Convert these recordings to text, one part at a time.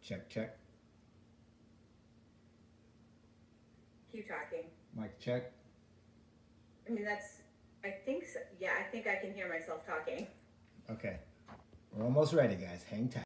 Check, check. Keep talking. Mic check. I mean, I think so. Yeah, I think I can hear myself talking. Okay. We're almost ready, guys. Hang tight.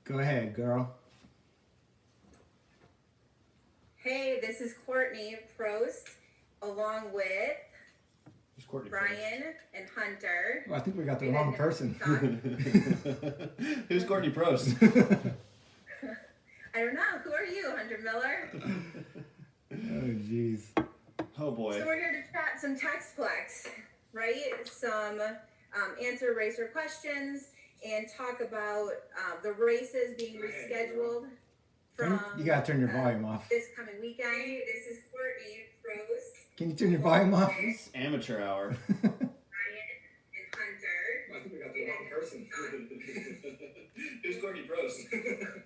Go ahead, girl. Hey, this is Courtney Prost, along with Who's Courtney Brian and Hunter. Oh, I think we got the We wrong didn't person. talk. Who's Courtney Prost? I don't know. Who are you, Hunter Miller? Oh, jeez. Oh boy. So we're here to chat some Textplex, right? Some answer racer questions and talk about the races being rescheduled from You gotta turn your volume off. this coming weekend. Hey, this is Courtney Prost, Can you turn your volume off? It's amateur hour. Brian and Hunter. I think we got the wrong person. Who's Courtney Prost?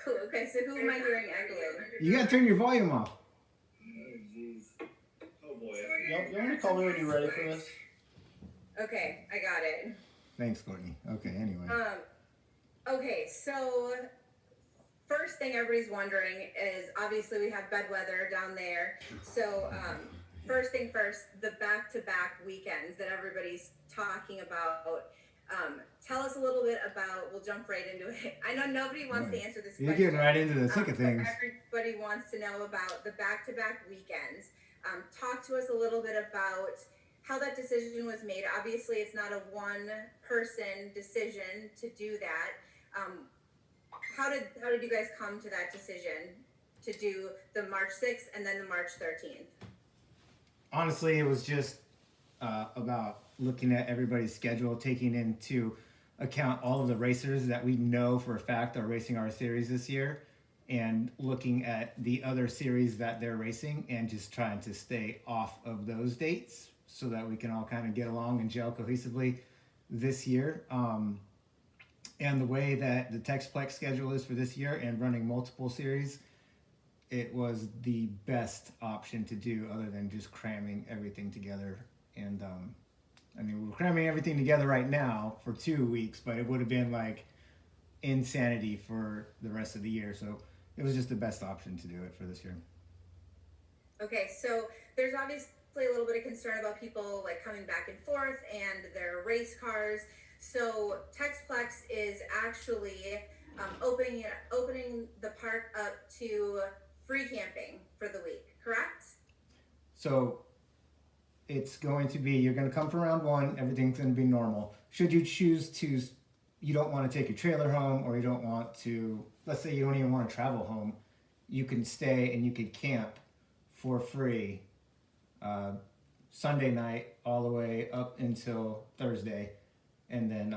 Cool. Okay, so who am I hearing echoing? You gotta turn your volume off. Oh jeez. Oh boy. You want to call me when you're ready for this? Okay, I got it. Thanks, Courtney. Okay, anyway. Okay, so first thing everybody's wondering is obviously we have bad weather down there. So first thing first, the back-to-back weekends that everybody's talking about. Tell us a little bit about, we'll jump right into it. I know nobody wants to answer this You're question. getting right into the thick of but things. everybody wants to know about the back-to-back weekends. Talk to us a little bit about how that decision was made. Obviously, it's not a one-person decision to do that. How did you guys come to that decision? to do the March 6th and then the March 13th? Honestly, it was just about looking at everybody's schedule, taking into account all of the racers that we know for a fact are racing our series this year, and looking at the other series that they're racing and just trying to stay off of those dates so that we can all kind of get along and gel cohesively this year. And the way that the Texplex schedule is for this year and running multiple series, it was the best option to do other than just cramming everything together. And I mean, we're cramming everything together right now for 2 weeks, but it would have been like insanity for the rest of the year. So it was just the best option to do it for this year. Okay, so there's obviously a little bit of concern about people like coming back and forth and their race cars. So Texplex is actually opening the park up to free camping for the week, correct? So it's going to be, you're going to come for round one, everything's going to be normal. Should you choose to, you don't want to take your trailer home, or you don't want to, let's say you don't even want to travel home, you can stay and you can camp for free Sunday night all the way up until Thursday. And then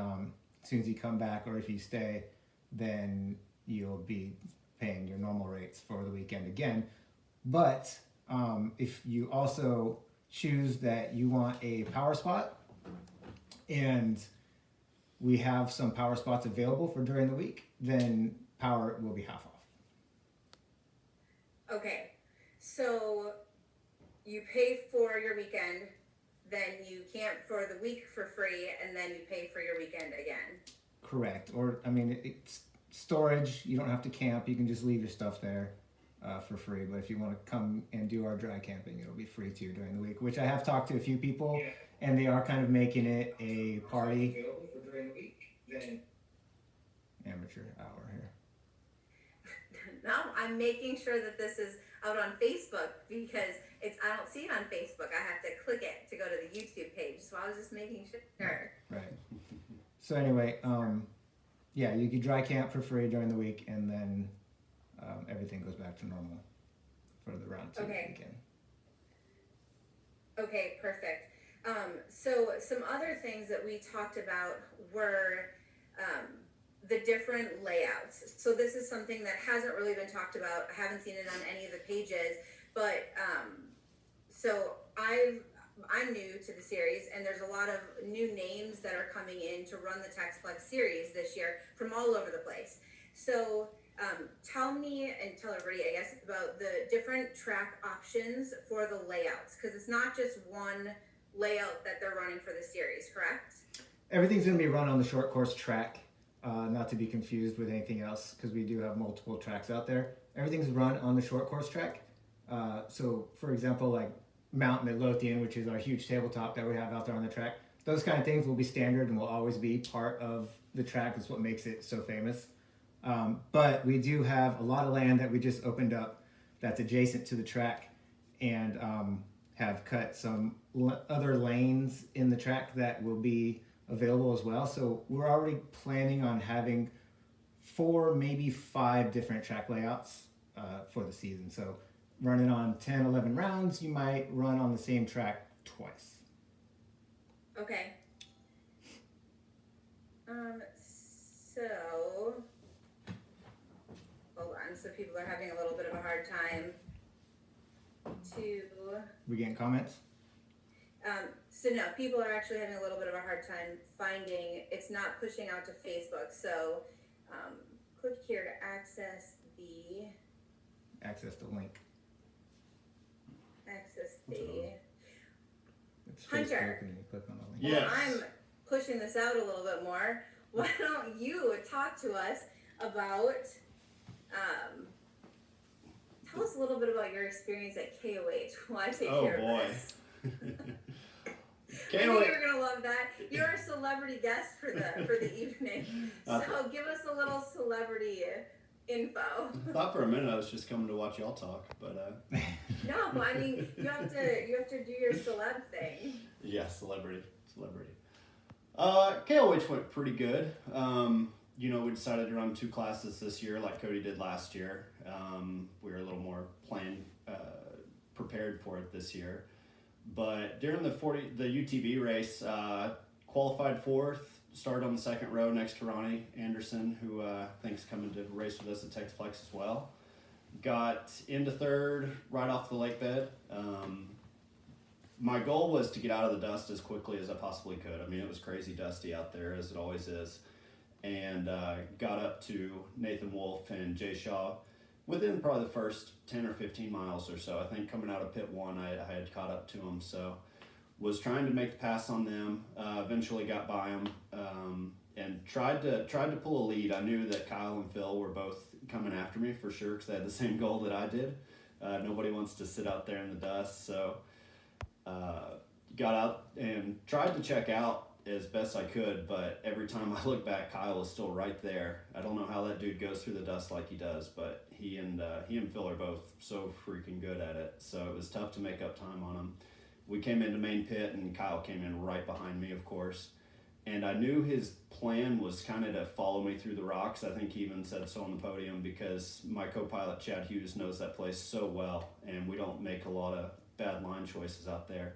as soon as you come back, or if you stay, then you'll be paying your normal rates for the weekend again. But if you also choose that you want a power spot, and we have some power spots available for during the week, then power will be half off. Okay, so you pay for your weekend, then you camp for the week for free, and then you pay for your weekend again. Correct. Or, I mean, it's storage. You don't have to camp. You can just leave your stuff there for free. But if you want to come and do our dry camping, it'll be free too during the week, which I have talked to a few people, and they are kind of making it a party. Available for during the week, then Amateur hour here. No, I'm making sure that this is out on Facebook because I don't see it on Facebook. I have to click it to go to the YouTube page. So I was just making sure. Right. So anyway, yeah, you could dry camp for free during the week, and then everything goes back to normal for the round two weekend. Okay, perfect. So some other things that we talked about were the different layouts. So this is something that hasn't really been talked about. I haven't seen it on any of the pages, but so I'm new to the series, and there's a lot of new names that are coming in to run the Texplex series this year from all over the place. So tell me and tell everybody, I guess, about the different track options for the layouts, because it's not just one layout that they're running for the series, correct? Everything's going to be run on the short course track, not to be confused with anything else, because we do have multiple tracks out there. Everything's run on the short course track. So, for example, like Mount Midlothian, which is our huge tabletop that we have out there on the track, those kind of things will be standard and will always be part of the track. That's what makes it so famous. But we do have a lot of land that we just opened up that's adjacent to the track, and have cut some other lanes in the track that will be available as well. So we're already planning on having 4, maybe 5 different track layouts for the season. So running on 10, 11 rounds, you might run on the same track twice. Okay. So hold on. So people are having a little bit of a hard time to. We getting comments? So no, people are actually having a little bit of a hard time finding. It's not pushing out to Facebook. So click here to access the. Access the link. Access the. It's Hunter. Facebook, and you click on the link. Yes. Well, I'm pushing this out a little bit more. Why don't you talk to us about, tell us a little bit about your experience at KOH while I take care of this. I knew you were gonna love that. You're a celebrity guest for the evening, so give us a little celebrity info. I thought for a minute I was just coming to watch y'all talk, but No, but I mean you have to do your celeb thing. yeah, celebrity. KOH went pretty good. you know, we decided to run 2 classes this year, like Cody did last year. We were a little more prepared for it this year. But during the UTV race, qualified 4th, started on the 2nd row next to Ronnie Anderson, who I think's coming to race with us at Texplex as well. Got into 3rd right off the lake bed. My goal was to get out of the dust as quickly as I possibly could. I mean, it was crazy dusty out there, as it always is. And got up to Nathan Wolf and Jay Shaw within probably the first 10 or 15 miles or so. I think coming out of pit 1, I had caught up to them. So was trying to make the pass on them, eventually got by them, and tried to pull a lead. I knew that Kyle and Phil were both coming after me for sure, because they had the same goal that I did. Nobody wants to sit out there in the dust, so got out and tried to check out as best I could, but every time I look back, Kyle is still right there. I don't know how that dude goes through the dust like he does, but he and Phil are both so freaking good at it, so it was tough to make up time on him. We came into main pit, and Kyle came in right behind me, of course. And I knew his plan was kind of to follow me through the rocks. I think he even said so on the podium, because my co-pilot, Chad Hughes, knows that place so well, and we don't make a lot of bad line choices out there.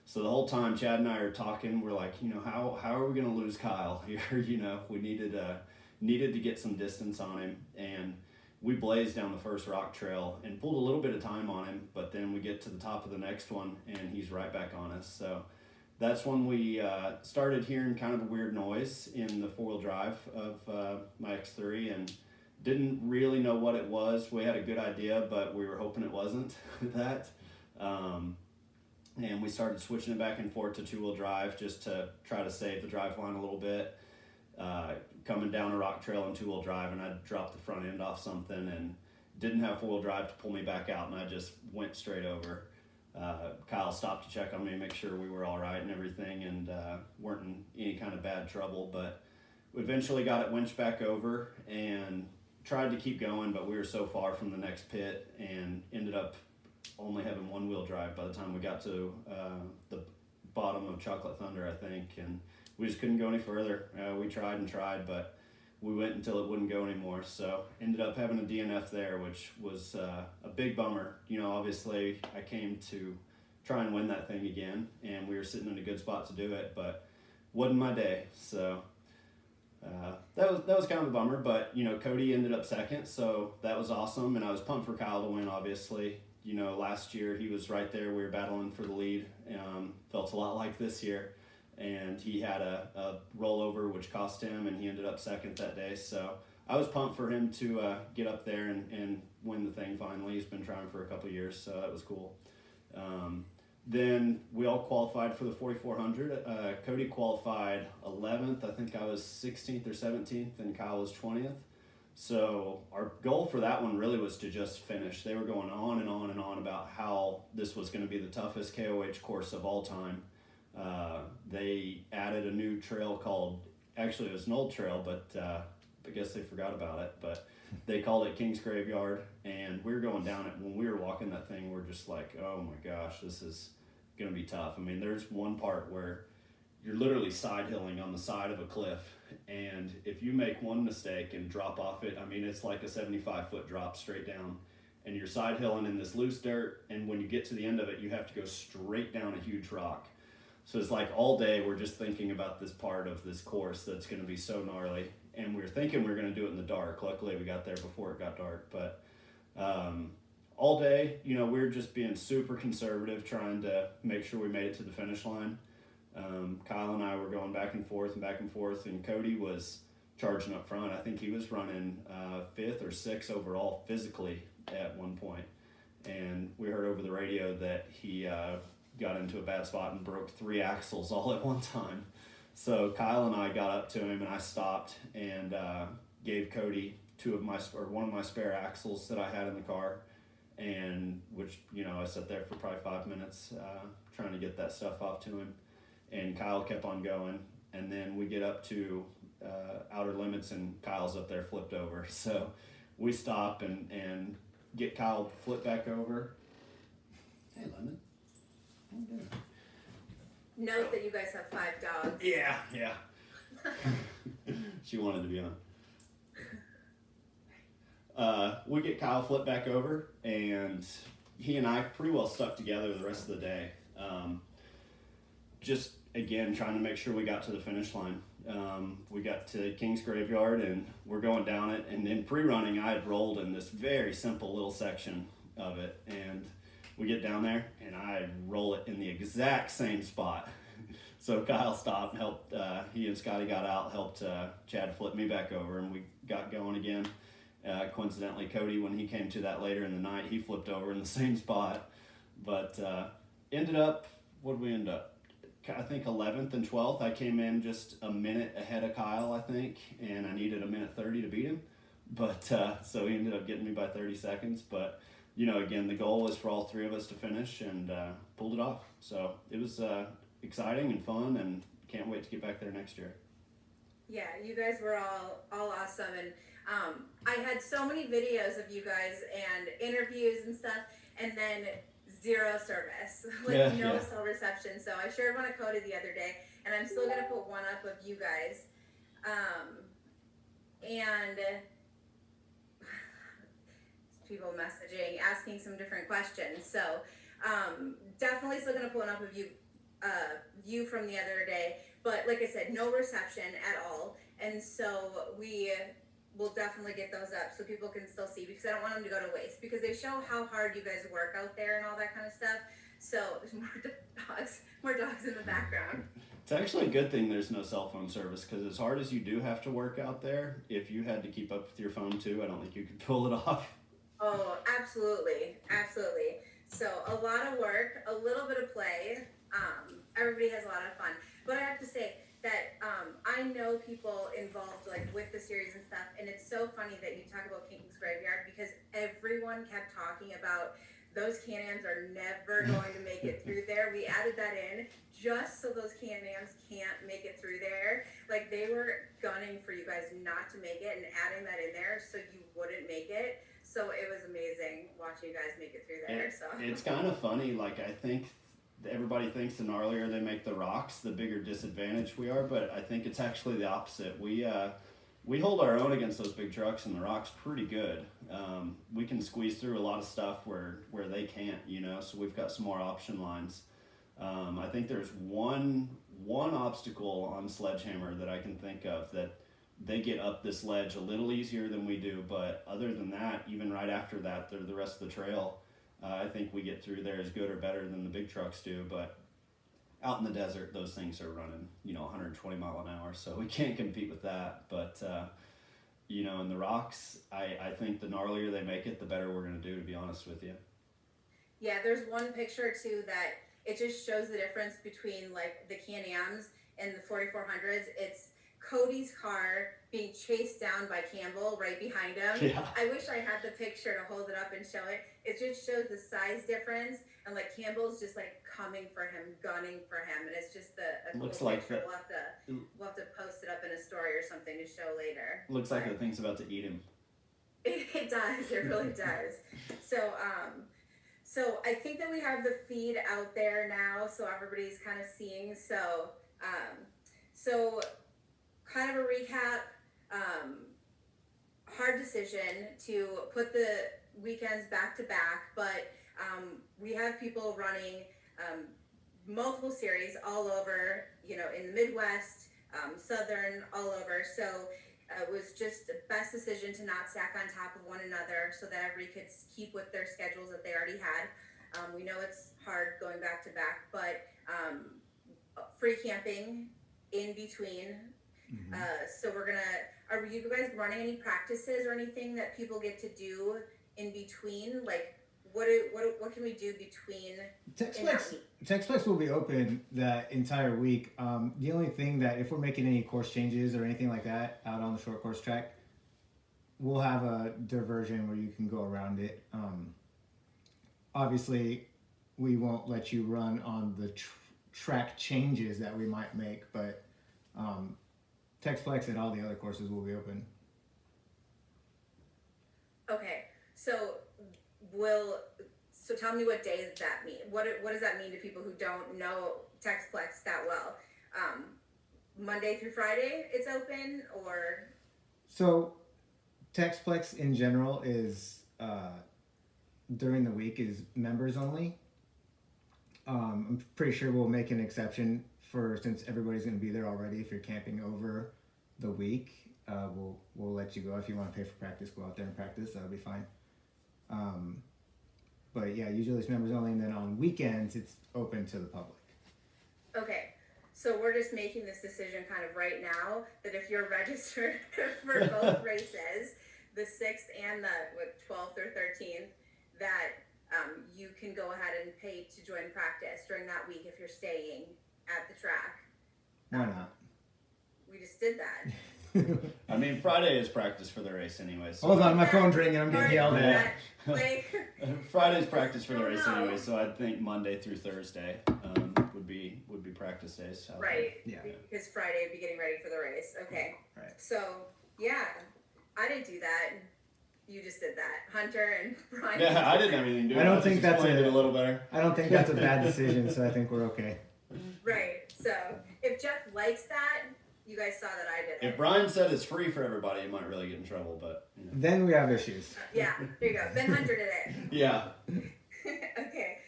So the whole time Chad and I are talking, we're like, you know, how are we going to lose Kyle here? You know, we needed to get some distance on him, and we blazed down the first rock trail and pulled a little bit of time on him, but then we get to the top of the next one and he's right back on us. So that's when we started hearing kind of a weird noise in the 4-wheel drive of my X3, and didn't really know what it was. We had a good idea, but we were hoping it wasn't that. And we started switching it back and forth to 2-wheel drive just to try to save the drive line a little bit. Coming down a rock trail in 2-wheel drive, and I dropped the front end off something and didn't have 4-wheel drive to pull me back out, and I just went straight over. Kyle stopped to check on me, make sure we were all right and everything, and weren't in any kind of bad trouble, but we eventually got it winched back over and tried to keep going, but we were so far from the next pit and ended up only having 1-wheel drive by the time we got to the bottom of Chocolate Thunder, I think, and we just couldn't go any further. We tried and tried, but we went until it wouldn't go anymore. So ended up having a DNF there, which was a big bummer. You know, obviously I came to try and win that thing again, and we were sitting in a good spot to do it, but wasn't my day. So that was kind of a bummer, but you know, Cody ended up 2nd, so that was awesome, and I was pumped for Kyle to win, obviously. You know, last year he was right there. We were battling for the lead. Felt a lot like this year. And he had a rollover which cost him, and he ended up 2nd that day. So I was pumped for him to get up there and win the thing finally. He's been trying for a couple of years, so that was cool. Then we all qualified for the 4,400. Cody qualified 11th. I think I was 16th or 17th, and Kyle was 20th. So our goal for that one really was to just finish. They were going on and on and on about how this was going to be the toughest KOH course of all time. They added a new trail called, actually it was an old trail, but I guess they forgot about it, but they called it King's Graveyard, and we were going down it. When we were walking that thing, we're just like, oh my gosh, this is going to be tough. I mean, there's one part where you're literally side hilling on the side of a cliff, and if you make one mistake and drop off it, I mean, it's like a 75-foot drop straight down, and you're side hilling in this loose dirt, and when you get to the end of it, you have to go straight down a huge rock. So it's like all day we're just thinking about this part of this course that's going to be so gnarly, and we were thinking we were going to do it in the dark. Luckily we got there before it got dark, but all day, you know, we were just being super conservative, trying to make sure we made it to the finish line. Kyle and I were going back and forth, and Cody was charging up front. I think he was running 5th or 6th overall physically at one point, and we heard over the radio that he got into a bad spot and broke 3 axles all at one time. So Kyle and I got up to him, and I stopped and gave Cody one of my spare axles that I had in the car, and which, you know, I sat there for probably 5 minutes trying to get that stuff off to him, and Kyle kept on going, and then we get up to outer limits, and Kyle's up there flipped over. So we stop and get Kyle flipped back over. Hey, London. Note that you guys have 5 dogs. Yeah. She wanted to be on. we get Kyle flipped back over, and he and I pretty well stuck together the rest of the day. Just again trying to make sure we got to the finish line. We got to King's Graveyard, and we're going down it. And in pre-running, I had rolled in this very simple little section of it, and we get down there, and I roll it in the exact same spot. So Kyle stopped and helped. He and Scotty got out, helped Chad flip me back over, and we got going again. Coincidentally, Cody, when he came to that later in the night, he flipped over in the same spot. But ended up, what did we end up? I think 11th and 12th. I came in just a minute ahead of Kyle, I think, and I needed a minute 30 to beat him. But so he ended up getting me by 30 seconds. But, you know, again, the goal was for all three of us to finish, and pulled it off. So it was exciting and fun, and can't wait to get back there next year. Yeah, you guys were all awesome, and I had so many videos of you guys and interviews and stuff, and then zero service, no cell reception. So I shared one of Cody the other day, and I'm still gonna put one up of you guys. And people messaging, asking some different questions. So definitely still gonna put one up of you from the other day. But like I said, no reception at all. And so we'll definitely get those up so people can still see, because I don't want them to go to waste, because they show how hard you guys work out there and all that kind of stuff. So there's more dogs in the background. It's actually a good thing there's no cell phone service, because as hard as you do have to work out there, if you had to keep up with your phone too, I don't think you could pull it off. Oh, absolutely. Absolutely. So a lot of work, a little bit of play. Everybody has a lot of fun. But I have to say that I know people involved like with the series and stuff, and it's so funny that you talk about King's Graveyard, because everyone kept talking about those Can-Ams are never going to make it through there. We added that in just so those Can-Ams can't make it through there. Like, they were gunning for you guys not to make it and adding that in there so you wouldn't make it. So it was amazing watching you guys make it through there. So It's kind of funny. Like, I think everybody thinks the gnarlier they make the rocks, the bigger disadvantage we are. But I think it's actually the opposite. We hold our own against those big trucks and the rocks pretty good. We can squeeze through a lot of stuff where they can't, you know. So we've got some more option lines. I think there's one obstacle on Sledgehammer that I can think of that they get up this ledge a little easier than we do, but other than that, even right after that, the rest of the trail, I think we get through there as good or better than the big trucks do. But out in the desert, those things are running, 120 mile an hour, so we can't compete with that. But in the rocks, I think the gnarlier they make it, the better we're going to do, to be honest with you. yeah, there's one picture too that it just shows the difference between like the Can-Ams and the 4400s. It's Cody's car being chased down by Campbell right behind him. Yeah. I wish I had the picture to hold it up and show it. It just shows the size difference, and like Campbell's just like coming for him, gunning for him, and it's just a cool Looks like picture. We'll have to post it up in a story or something to show later. Looks like the thing's about to eat him. It does. It really does. So I think that we have the feed out there now, so everybody's kind of seeing. So kind of a recap. Hard decision to put the weekends back to back, but we have people running multiple series all over, in the Midwest, Southern, all over. So it was just the best decision to not stack on top of one another so that everybody could keep with their schedules that they already had. We know it's hard going back to back, but free camping in between. Mm-hmm. So are you guys running any practices or anything that people get to do in between? Like, what can we do between? TexPlex will be open that entire week. The only thing that if we're making any course changes or anything like that out on the short course track, we'll have a diversion where you can go around it. Obviously, we won't let you run on the track changes that we might make, but TexPlex and all the other courses will be open. Okay, so tell me, what day does that mean? What does that mean to people who don't know TexPlex that well? Monday through Friday it's open, or? So Texplex in general is during the week is members only. I'm pretty sure we'll make an exception for since everybody's going to be there already. If you're camping over the week, we'll let you go. If you want to pay for practice, go out there and practice. That'll be fine. But yeah, usually it's members only, and then on weekends it's open to the public. Okay, so we're just making this decision kind of right now that if you're registered for both races, the 6th and the 12th or 13th, that you can go ahead and pay to join practice during that week if you're staying at the track. Why not? We just did that. I mean, Friday is practice for the race anyway. So Hold on, my phone's ringing. I'm getting yelled Yeah. at. Like, Friday's practice for the race Oh, no. anyway, so I think Monday through Thursday would be practice days. I would right. Yeah. Because Friday would be getting ready for the race. Okay. Right. So, yeah, I didn't do that. You just did that. Hunter and Brian. think. Yeah, I didn't have anything to do I with it. don't just think that's explained a- it a little better. I don't think that's a bad decision, so I think we're okay. Right. So, if Jeff likes that, you guys saw that I did it. If Brian said it's free for everybody, it might really get in trouble. But you know. Then we have issues. Yeah, there you go. Ben Hunter did it. Yeah, Okay.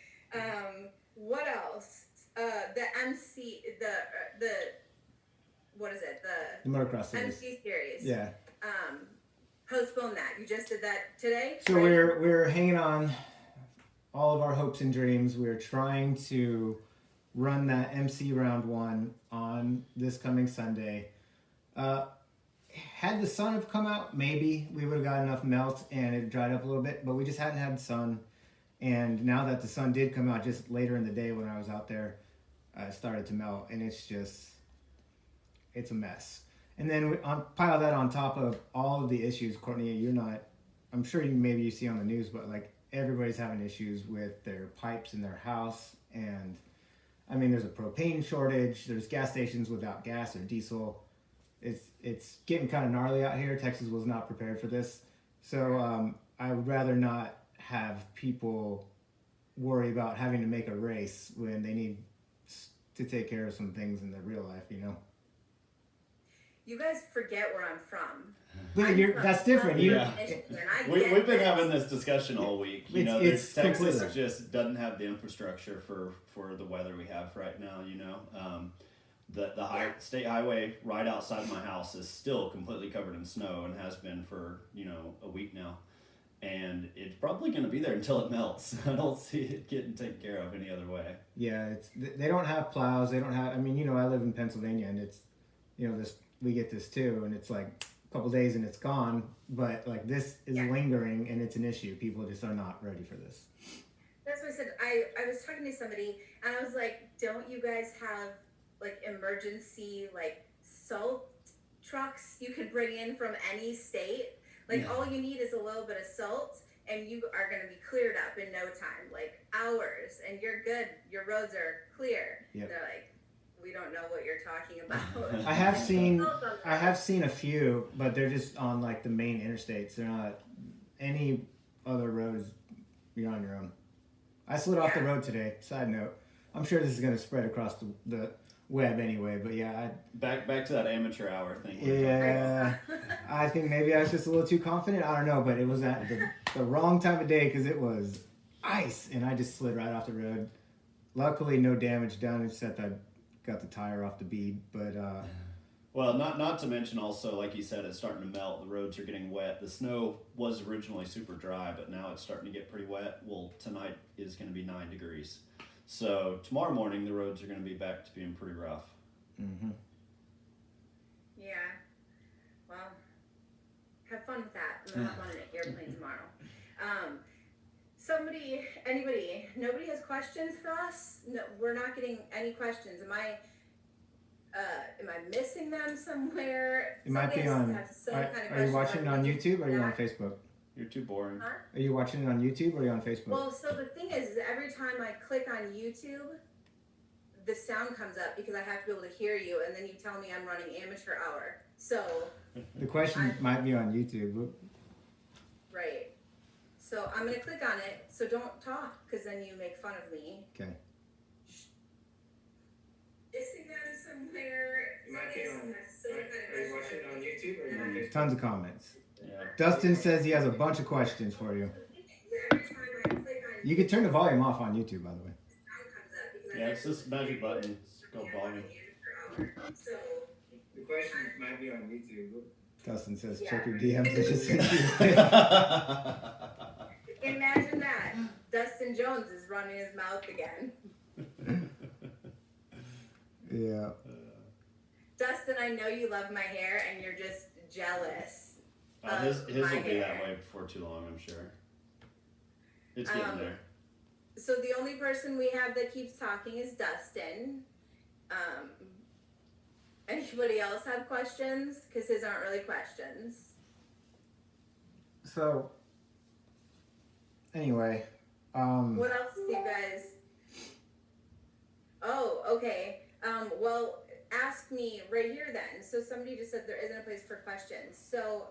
What else? The MC, the what is it? The The motocross series. MC series. Yeah. Postpone that. You just did that today. So right? we're hanging on all of our hopes and dreams. We're trying to run that MC round 1 on this coming Sunday. Had the sun have come out, maybe we would have got enough melt and it dried up a little bit, but we just hadn't had sun. And now that the sun did come out just later in the day when I was out there, it started to melt, and it's a mess. And then pile that on top of all of the issues, Courtney, I'm sure maybe you see on the news, but like everybody's having issues with their pipes in their house. And I mean, there's a propane shortage, there's gas stations without gas or diesel. It's getting kind of gnarly out here. Texas was not prepared for this. So I would rather not have people worry about having to make a race when they need to take care of some things in their real life, you know? You guys forget where I'm from. But that's different. Yeah. We've been this. having this discussion all week. You know, It's Texas completely- just doesn't have the infrastructure for the weather we have right now. You know, the state highway right outside of my house is still completely covered in snow and has been for a week now, and it's probably going to be there until it melts. I don't see it getting taken care of any other way. Yeah, they don't have plows. They don't have. I mean, I live in Pennsylvania, and it's we get this too, and it's like a couple days and it's gone. But like this is lingering, and it's an issue. People just are not ready for this. That's what I said. I was talking to somebody and I was like, don't you guys have like emergency like salt trucks you could bring in from any state? Like all you need is a little bit of salt and you are going to be cleared up in no time, like hours, and you're good. Your roads are clear. Yep. They're like, we don't know what you're talking about. I have seen a few, but they're just on like the main interstates. They're not any other roads. You're on your own. I slid off the road today. Side note. I'm sure this is going to spread across the web anyway, but yeah. Back to that amateur hour thing. Yeah. I think maybe I was just a little too confident. I don't know, but it was at the wrong time of day because it was ice, and I just slid right off the road. Luckily, no damage done except I got the tire off the bead, but well, not to mention also, like you said, it's starting to melt. The roads are getting wet. The snow was originally super dry, but now it's starting to get pretty wet. Well, tonight is going to be 9 degrees. So tomorrow morning, the roads are going to be back to being pretty rough. mm-hmm. Yeah. Well, have fun with that. I'm gonna hop on an airplane tomorrow. Nobody has questions for us? No, we're not getting any questions. Am I missing them somewhere? It might be Somebody on. has some kind of Are you question watching it about on YouTube or are you on that. Facebook? You're too boring. Huh? Are you watching it on YouTube or are you on Facebook? Well, so the thing is every time I click on YouTube, the sound comes up because I have to be able to hear you, and then you tell me I'm running amateur hour. So, The question might be on YouTube. right. So I'm gonna click on it. So don't talk, because then you make fun of me. Okay. Missing them somewhere. Might be on. Are you watching it on YouTube or are you on Facebook? Tons of comments. Yeah. Dustin says he has a bunch of questions for you. You can turn the volume off on YouTube, by the way. Yeah, it's this magic button. It's called volume. The question might be on YouTube. Dustin says, Yeah. check your DMs. I just sent you. Imagine that. Dustin Jones is running his mouth again. Yeah. Dustin, I know you love my hair and you're just jealous. His of will my be hair. that way before too long, I'm sure. It's getting there. So the only person we have that keeps talking is Dustin. Anybody else have questions? Because his aren't really questions. So, anyway, What else do you guys? Oh, okay. Well, ask me right here then. So somebody just said there isn't a place for questions. So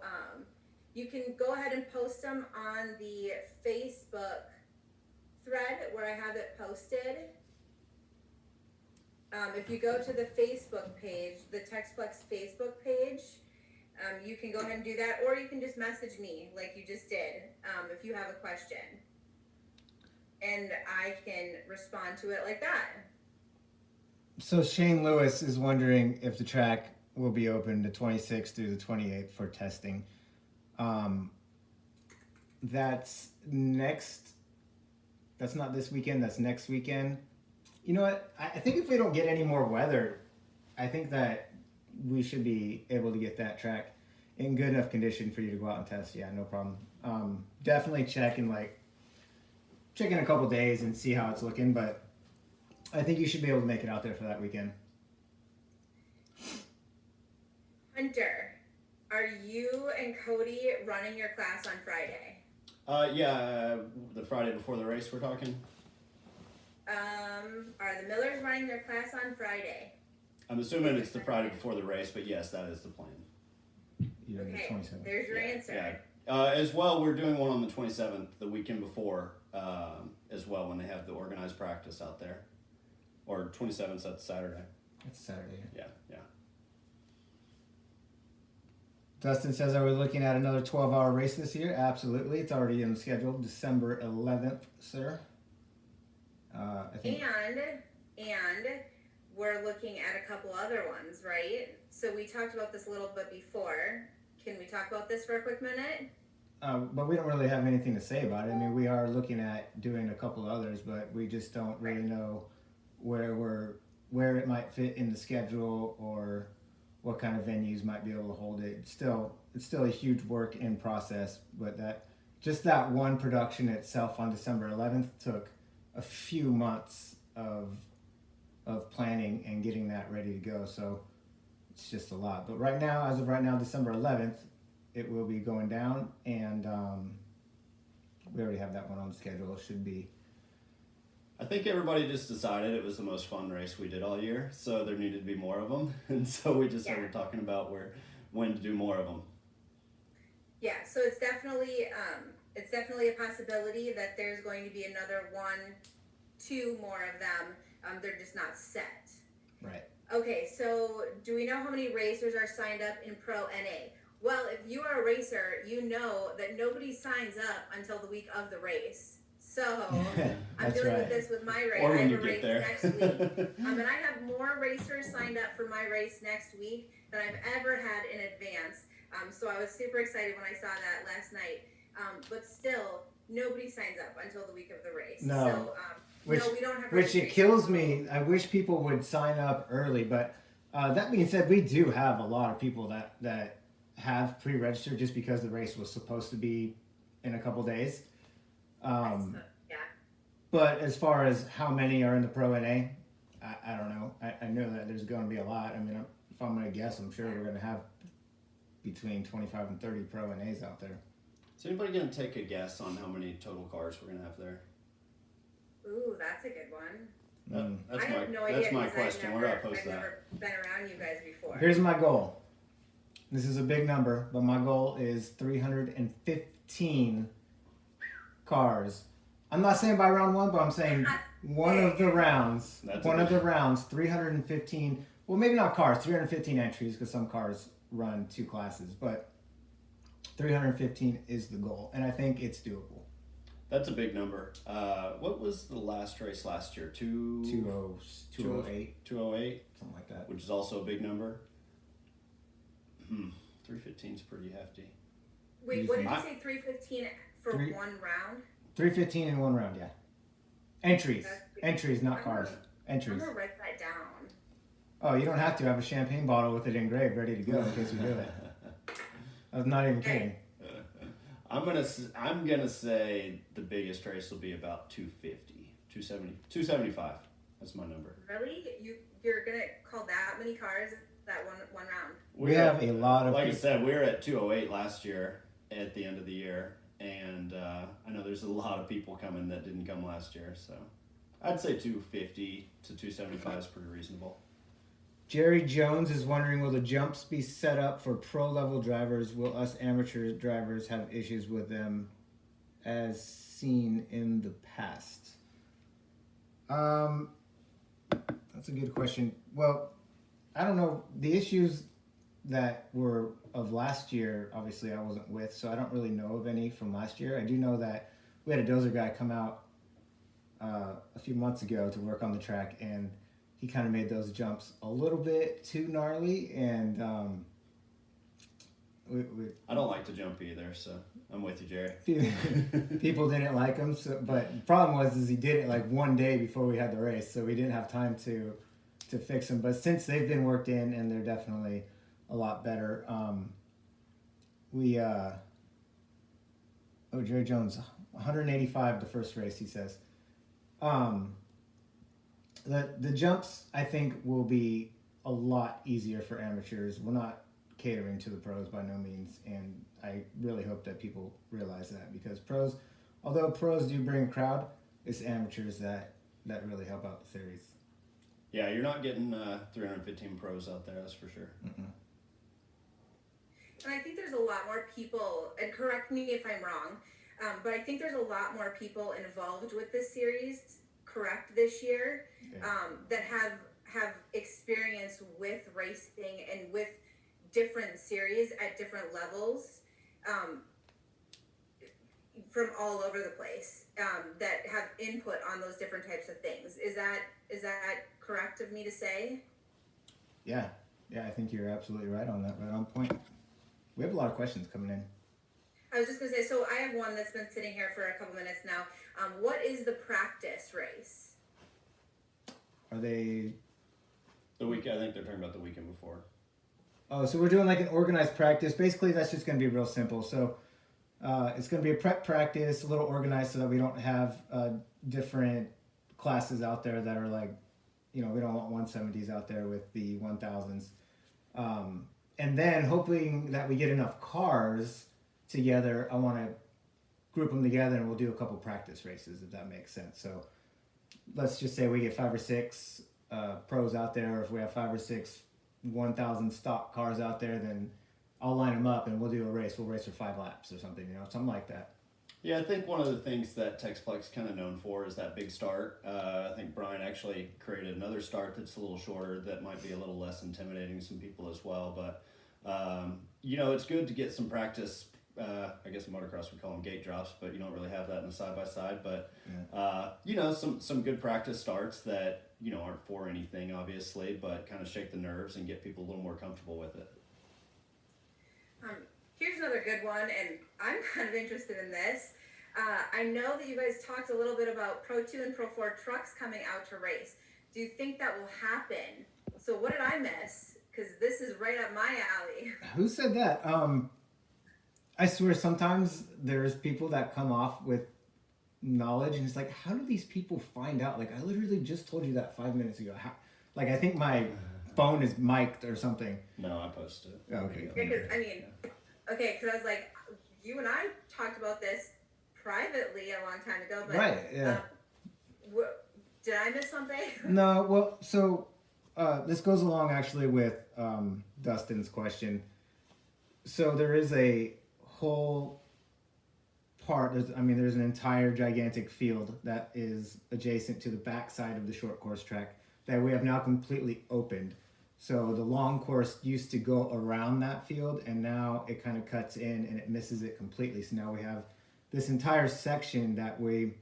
you can go ahead and post them on the Facebook thread where I have it posted. If you go to the Facebook page, the Textplex Facebook page, you can go ahead and do that, or you can just message me like you just did if you have a question. And I can respond to it like that. so Shane Lewis is wondering if the track will be open the 26th through the 28th for testing. That's not this weekend, that's next weekend. You know what? I think if we don't get any more weather, I think that we should be able to get that track in good enough condition for you to go out and test. Yeah, no problem. Definitely check in a couple days and see how it's looking, but I think you should be able to make it out there for that weekend. Hunter, are you and Cody running your class on Friday? The Friday before the race we're talking. Are the Millers running their class on Friday? I'm assuming it's the Friday before the race, but yes, that is the plan. You know, the Okay, 27th. there's your answer. Yeah. As well, we're doing one on the 27th, the weekend before, as well, when they have the organized practice out there. Or 27th, that's Saturday. It's Saturday. Yeah. Dustin says, are we looking at another 12-hour race this year? Absolutely. It's already in the schedule, December 11th, sir. I think. And we're looking at a couple other ones, right? So we talked about this a little bit before. Can we talk about this for a quick minute? But we don't really have anything to say about it. I mean, we are looking at doing a couple others, but we just don't really know where it might fit in the schedule or what kind of venues might be able to hold it. It's still a huge work in process, but that one production itself on December 11th took a few months of planning and getting that ready to go. So it's just a lot. But right now, as of right now, December 11th, it will be going down, and we already have that one on the schedule. It should be. I think everybody just decided it was the most fun race we did all year, so there needed to be more of them, and so we just started talking about when to do more of them. Yeah, so it's definitely a possibility that there's going to be another 1-2 more of them. They're just not set. Right. Okay, so do we know how many racers are signed up in Pro NA? Well, if you are a racer, you know that nobody signs up until the week of the race. So I'm dealing with this with my race. Or I when have you a get race there. next week. And I have more racers signed up for my race next week than I've ever had in advance. So I was super excited when I saw that last night. But still, nobody signs up until the week of the race. No. So, Which, no, we don't have which it registration. kills me. I wish people would sign up early, but that being said, we do have a lot of people that have pre-registered just because the race was supposed to be in a couple days. Yeah. But as far as how many are in the Pro NA, I don't know. I know that there's going to be a lot. I mean, if I'm going to guess, I'm sure we're going to have between 25 and 30 Pro NAs out there. Is anybody going to take a guess on how many total cars we're going to have there? Ooh, that's a good one. That's I my have no idea. that's my 'cause question. I've Where do I never, post I've that? never been around you guys before. Here's my goal. This is a big number, but my goal is 315 cars. I'm not saying by round one, but I'm saying one of the rounds. That's One a of good- the rounds, 315. Well, maybe not cars, 315 entries because some cars run 2 classes. But 315 is the goal, and I think it's doable. That's a big number. What was the last race last year? 208, 208, something like that. which is also a big number. 315 is pretty hefty. Wait, what did you My- say? 315 for Three- one round? 315 in one round, yeah. Entries, That's- not cars. I'm Entries. gonna write that down. Oh, you don't have to have a champagne bottle with it engraved, ready to go in case you do it. I was not even kidding. I'm gonna say the biggest race will be about 250, 270, 275. That's my number. Really? You're gonna call that many cars that one round? We have a lot of like I people. said, we were at 208 last year at the end of the year, and I know there's a lot of people coming that didn't come last year, so I'd say 250 to 275 is pretty reasonable. Jerry Jones is wondering, will the jumps be set up for pro level drivers? Will us amateur drivers have issues with them as seen in the past? That's a good question. Well, I don't know. The issues that were of last year, obviously I wasn't with, so I don't really know of any from last year. I do know that we had a dozer guy come out a few months ago to work on the track, and he kind of made those jumps a little bit too gnarly, and I don't like to jump either, so I'm with you, Jerry. people didn't like him. So, but the problem was he did it like one day before we had the race, so we didn't have time to fix him. But since they've been worked in, and they're definitely a lot better. Jerry Jones, 185 the first race, he says. The jumps, I think, will be a lot easier for amateurs. We're not catering to the pros by no means, and I really hope that people realize that, because although pros do bring a crowd, it's amateurs that really help out the series. Yeah, you're not getting 315 pros out there, that's for sure. And I think there's a lot more people, and correct me if I'm wrong, but I think there's a lot more people involved with this series, correct, this year, that have experience with racing and with different series at different levels, from all over the place, that have input on those different types of things. Is that correct of me to say? Yeah, I think you're absolutely right on that, right on point. We have a lot of questions coming in. I was just gonna say, so I have one that's been sitting here for a couple minutes now. What is the practice race? Are they... I think they're talking about the weekend before. Oh, so we're doing like an organized practice. Basically, that's just going to be real simple. So it's going to be a prep practice, a little organized, so that we don't have different classes out there that are like, we don't want 170s out there with the 1000s. And then hoping that we get enough cars together, I want to group them together and we'll do a couple practice races, if that makes sense. So let's just say we get 5 or 6 pros out there, or if we have 5 or 6 1,000 stock cars out there, then I'll line them up and we'll do a race. We'll race for 5 laps or something, something like that. Yeah, I think one of the things that Texplex is kind of known for is that big start. I think Brian actually created another start that's a little shorter that might be a little less intimidating to some people as well. But, it's good to get some practice. I guess in motocross we call them gate drops, but you don't really have that in the side-by-side. But, some good practice starts that, aren't for anything, obviously, but kind of shake the nerves and get people a little more comfortable with it. Here's another good one, and I'm kind of interested in this. I know that you guys talked a little bit about Pro 2 and Pro 4 trucks coming out to race. Do you think that will happen? So what did I miss? Because this is right up my alley. Who said that? I swear sometimes there's people that come off with knowledge and it's like, how do these people find out? Like, I literally just told you that 5 minutes ago. I think my phone is mic'd or something. No, I posted it. Oh, okay. Because I was like, you and I talked about this privately a long time ago, but Right, yeah. Did I miss something? No, well, so this goes along actually with Dustin's question. So there is a whole part, there's an entire gigantic field that is adjacent to the backside of the short course track that we have now completely opened. So the long course used to go around that field, and now it kind of cuts in and it misses it completely. So now we have this entire section that we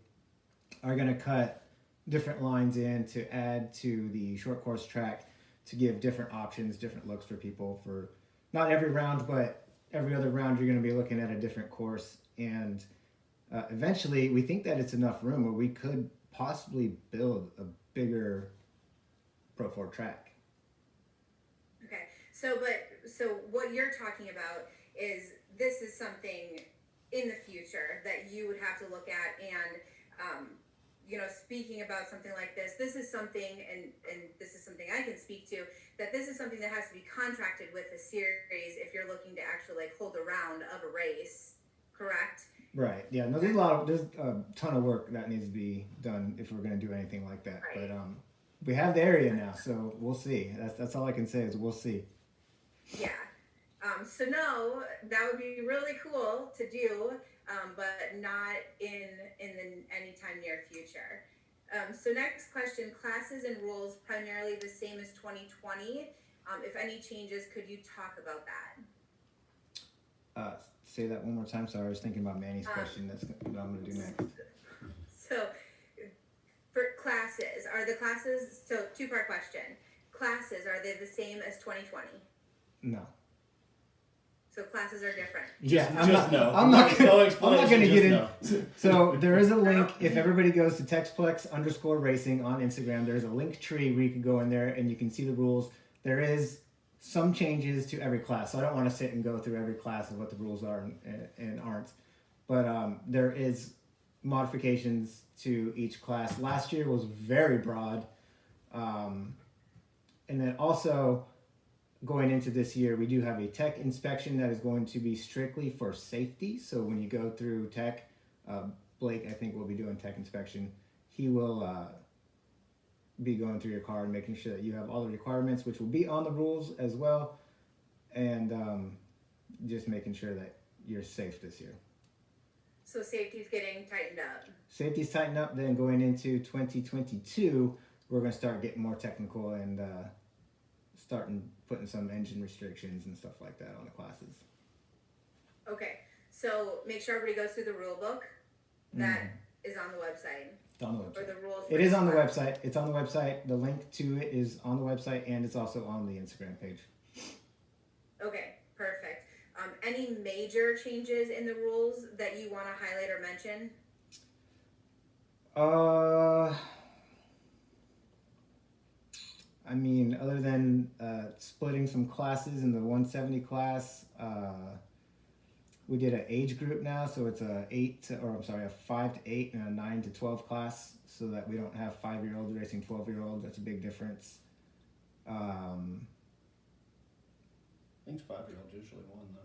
are going to cut different lines in to add to the short course track to give different options, different looks for people for not every round, but every other round you're going to be looking at a different course. And eventually we think that it's enough room where we could possibly build a bigger Pro 4 track. Okay, so what you're talking about is this is something in the future that you would have to look at, and speaking about something like this is something, and this is something I can speak to, that this is something that has to be contracted with the series if you're looking to actually like hold a round of a race, correct? Right. Yeah. No, there's a ton of work that needs to be done if we're going to do anything like that. Right. But we have the area now, so we'll see. That's all I can say is we'll see. Yeah. So no, that would be really cool to do, but not in the anytime near future. So next question: classes and rules primarily the same as 2020. If any changes, could you talk about that? Say that one more time. Sorry, I was thinking about Manny's question. That's what I'm going to do next. So, for classes, are the classes, so two-part question. Classes, are they the same as 2020? No. So classes are different. Yeah, no. I'm not No going explanation, to get just in. no. So there is a link. If everybody goes to Texplex_racing on Instagram, there's a link tree where you can go in there and you can see the rules. There is some changes to every class. So I don't want to sit and go through every class of what the rules are and aren't. But there is modifications to each class. Last year was very broad. And then also going into this year, we do have a tech inspection that is going to be strictly for safety. So when you go through tech, Blake, I think, will be doing tech inspection. He will be going through your car and making sure that you have all the requirements, which will be on the rules as well, and just making sure that you're safe this year. So safety's getting tightened up. Safety's tightened up. Then going into 2022, we're going to start getting more technical and starting putting some engine restrictions and stuff like that on the classes. Okay, so make sure everybody goes through the rule book that is on the website. It's on the Or website. the rules. It is on the website. It's on the website. The link to it is on the website, and it's also on the Instagram page. Okay, perfect. Any major changes in the rules that you want to highlight or mention? I mean, other than splitting some classes in the 170 class, we did an age group now, so it's a 5 to 8 and a 9 to 12 class, so that we don't have 5-year-olds racing 12-year-olds. That's a big difference. I think 5-year-olds usually won though.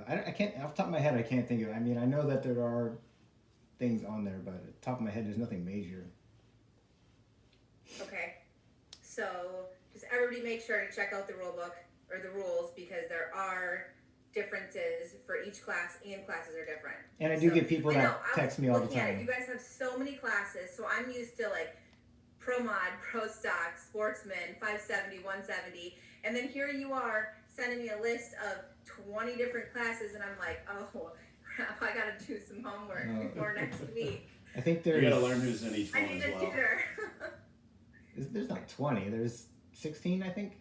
I can't, off the top of my head, I can't think of it. I mean, I know that there are things on there, but at the top of my head, there's nothing major. Okay, so just everybody make sure to check out the rule book or the rules, because there are differences for each class, and classes are different. And I do get people I know, that text me all the looking at it, time. you guys have so many classes, so I'm used to like Pro Mod, Pro Stock, Sportsman, 570, 170, and then here you are sending me a list of 20 different classes, and I'm like, oh crap, I gotta do some homework before next week. I think You there's... gotta learn who's in each I one need as a well. tutor. There's not 20. There's 16, I think.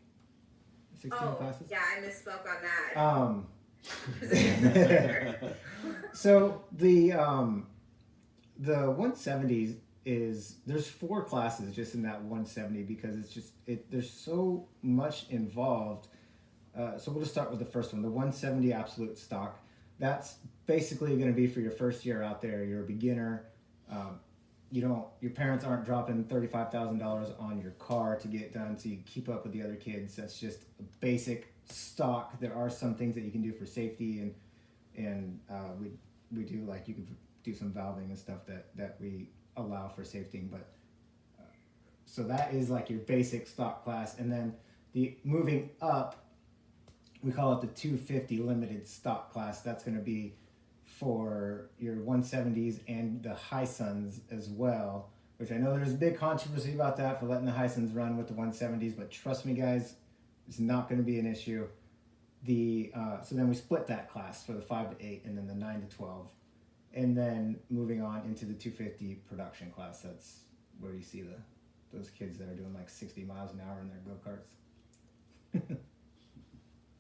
16 classes. Yeah, I misspoke on that. So the 170s is, there's 4 classes just in that 170 because there's so much involved. So we'll just start with the first one, the 170 absolute stock. That's basically going to be for your first year out there. You're a beginner. Your parents aren't dropping $35,000 on your car to get done so you keep up with the other kids. That's just a basic stock. There are some things that you can do for safety, and we do, like, you can do some valving and stuff that we allow for safety. But so that is like your basic stock class, and then the moving up, we call it the 250 limited stock class. That's going to be for your 170s and the high suns as well. which I know there's a big controversy about that for letting the Heisens run with the 170s, but trust me, guys, it's not going to be an issue. So then we split that class for the 5 to 8 and then the 9 to 12. And then moving on into the 250 production class, that's where you see those kids that are doing like 60 miles an hour in their go-karts.